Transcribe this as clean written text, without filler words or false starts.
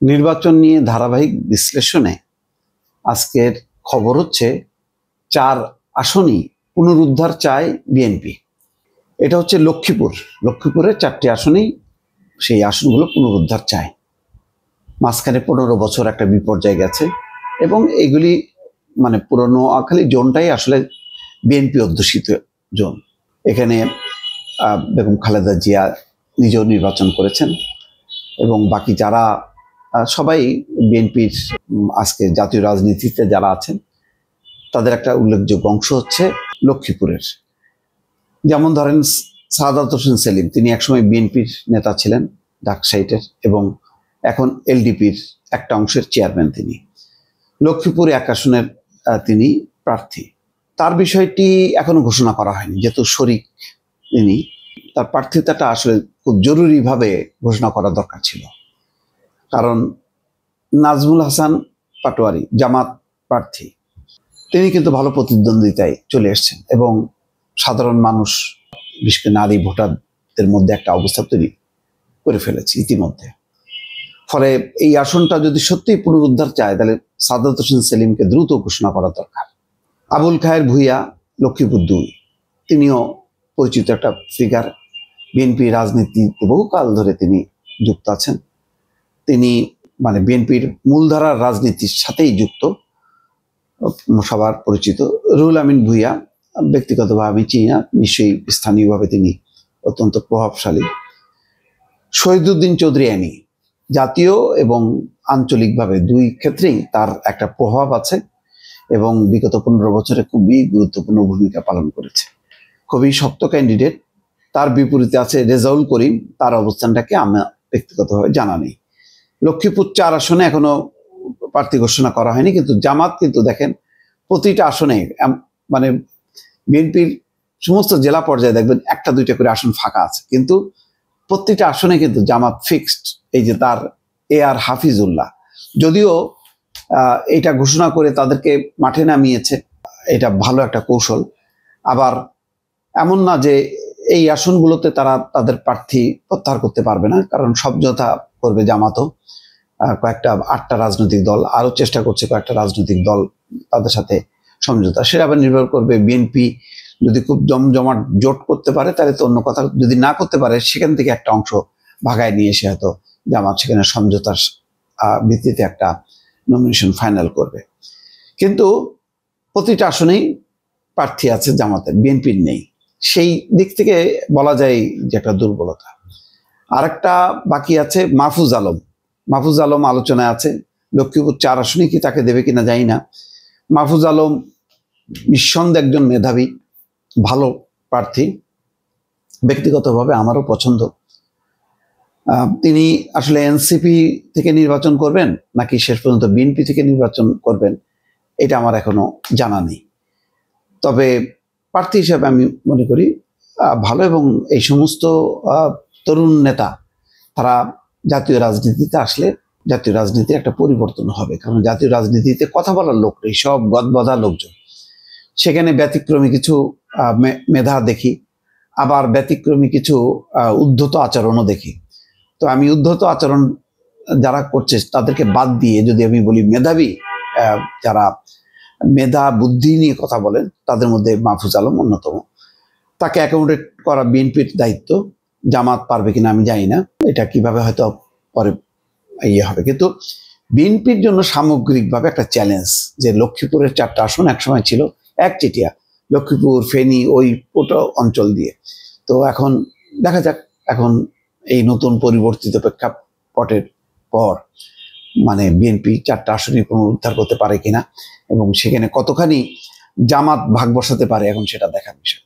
নির্বাচন নিয়ে ধারাবাহিক বিশ্লেষণে আজকের খবর হচ্ছে 4 আসনই পুনরুদ্ধার চায় বিএনপি। এটা হচ্ছে লক্ষ্মীপুরের 4টি আসনেই সেই আসনগুলো পুনরুদ্ধার চায়। মাঝখানে 15 বছর একটা বিপর্যয় গেছে এবং এগুলি পুরো নোয়াখালী জোনটাই আসলে বিএনপি অধ্যুষিত জোন। এখানে বেগম খালেদা জিয়া নিজেও নির্বাচন করেছেন এবং বাকি যারা সবাই বিএনপির আজকে জাতীয় রাজনীতিতে যারা আছেন তাদের একটা উল্লেখযোগ্য অংশ হচ্ছে লক্ষ্মীপুরের। যেমন ধরেন সাদাত হোসেন সেলিম, তিনি একসময় বিএনপির নেতা ছিলেন ডাকসাইটের এবং এখন এলডিপির একটা অংশের চেয়ারম্যান। তিনি লক্ষ্মীপুর 1 আসনের তিনি প্রার্থী। তার বিষয়টি এখনো ঘোষণা করা হয়নি, যেহেতু শরিক তিনি, তার প্রার্থিতাটা আসলে খুব জরুরিভাবে ঘোষণা করা দরকার ছিল। কারণ নাজমুল হাসান পাটোয়ারি জামাত প্রার্থী, তিনি কিন্তু ভালো প্রতিদ্বন্দ্বিতায় চলে এসছেন এবং সাধারণ মানুষ, বিশেষ করে নারী ভোটারদের মধ্যে একটা অবস্থা তৈরি করে ফেলেছে ইতিমধ্যে। ফলে এই আসনটা যদি সত্যিই পুনরুদ্ধার চায় তাহলে সাদাত হোসেন সেলিমকে দ্রুত ঘোষণা করা দরকার। আবুল খায়ের ভূঁইয়া লক্ষ্মীপুর 2, তিনিও পরিচিত একটা ফিগার, বিএনপি রাজনীতিতে বহুকাল ধরে তিনি যুক্ত আছেন। তিনি বিএনপির মূলধারার রাজনীতির সাথেই যুক্ত, সবার পরিচিত। রুহুল আমিন ভূঁইয়া ব্যক্তিগতভাবে আমি চিনি না, নিশ্চয়ই স্থানীয়ভাবে তিনি অত্যন্ত প্রভাবশালী। শহীদুদ্দিন চৌধুরী অ্যানি, জাতীয় এবং আঞ্চলিকভাবে 2 ক্ষেত্রেই তার একটা প্রভাব আছে এবং বিগত 15 বছরে খুবই গুরুত্বপূর্ণ ভূমিকা পালন করেছে। খুবই শক্ত ক্যান্ডিডেট। তার বিপরীতে আছে রেজাউল করিম, তার অবস্থানটাকে আমার ব্যক্তিগতভাবে জানা নেই। লক্ষ্মীপুর 4 আসনে এখনো প্রার্থী ঘোষণা করা হয়নি, কিন্তু জামাত কিন্তু দেখেন প্রতিটা আসনে বিএনপির সমস্ত জেলা পর্যায়ে দেখবেন 1-2টা করে আসন ফাঁকা আছে, কিন্তু প্রতিটা আসনে কিন্তু জামাত ফিক্সড। এই যে তার AR হাফিজুল্লাহ, যদিও এটা ঘোষণা করে তাদেরকে মাঠে নামিয়েছে, এটা ভালো একটা কৌশল। আবার এমন না যে এই আসনগুলোতে তারা তাদের প্রার্থী প্রত্যাহার করতে পারবে না, কারণ সমঝোতা করবে জামাতও। কয়েকটা 8টা রাজনৈতিক দল আরও চেষ্টা করছে, কয়েকটা রাজনৈতিক দল তাদের সাথে সমঝোতা। সেটা আবার নির্ভর করবে বিএনপি যদি খুব জমজমাট জোট করতে পারে তাহলে তো অন্য কথা, যদি না করতে পারে সেখান থেকে একটা অংশ ভাগায় নিয়ে এসে হয়তো জামাত সেখানে সমঝোতার ভিত্তিতে একটা নমিনেশন ফাইনাল করবে। কিন্তু প্রতিটা আসনেই প্রার্থী আছে জামাতের, বিএনপির নেই। সেই দিক থেকে বলা যায় যে একটা দুর্বলতা। আরেকটা বাকি আছে মাহফুজ আলম আলোচনায় আছে। লক্ষ্মীপুর 4 আসনে কি তাকে দেবে কিনা জানি না। মাহফুজ আলম নিঃসন্দেহে একজন মেধাবী ভালো প্রার্থী, ব্যক্তিগতভাবে আমারও পছন্দ। তিনি আসলে এনসিপি থেকে নির্বাচন করবেন নাকি শেষ পর্যন্ত বিএনপি থেকে নির্বাচন করবেন এটা আমার এখনো জানা নেই। তবে প্রার্থী হিসাবে আমি মনে করি ভালো, এবং এই সমস্ত তরুণ নেতা তারা জাতীয় রাজনীতিতে আসলে জাতীয় রাজনীতির একটা পরিবর্তন হবে। কারণ জাতীয় রাজনীতিতে কথা বলার লোক নেই, সব গদবাঁধা লোকজন। সেখানে ব্যতিক্রমী কিছু মেধা দেখি, আবার ব্যতিক্রমী কিছু উদ্ধত আচরণও দেখি। তো আমি উদ্ধত আচরণ যারা করছে তাদেরকে বাদ দিয়ে যদি আমি বলি মেধাবী, যারা মেধা বুদ্ধি নিয়ে কথা বলেন, তাদের মধ্যে মাহফুজ আলম অন্যতম। তাকে অ্যাকোমোডেট করা বিএনপির দায়িত্ব। জামাত পারবে কিনা আমি জানি না, এটা কিভাবে হয়তো পরে হবে। কিন্তু বিএনপির জন্য সামগ্রিকভাবে একটা চ্যালেঞ্জ যে লক্ষ্মীপুরের 4টা আসন একসময় ছিল একচেটিয়া, লক্ষ্মীপুর, ফেনী, ওই পুরো অঞ্চল দিয়ে। তো এখন দেখা যাক, এখন এই নতুন পরিবর্তিত প্রেক্ষাপটের পর বিএনপি 4টা আসনই পুনরুদ্ধার করতে পারে কিনা এবং সেখানে কতখানি জামাত ভাগ বসাতে পারে, এখন সেটা দেখার বিষয়।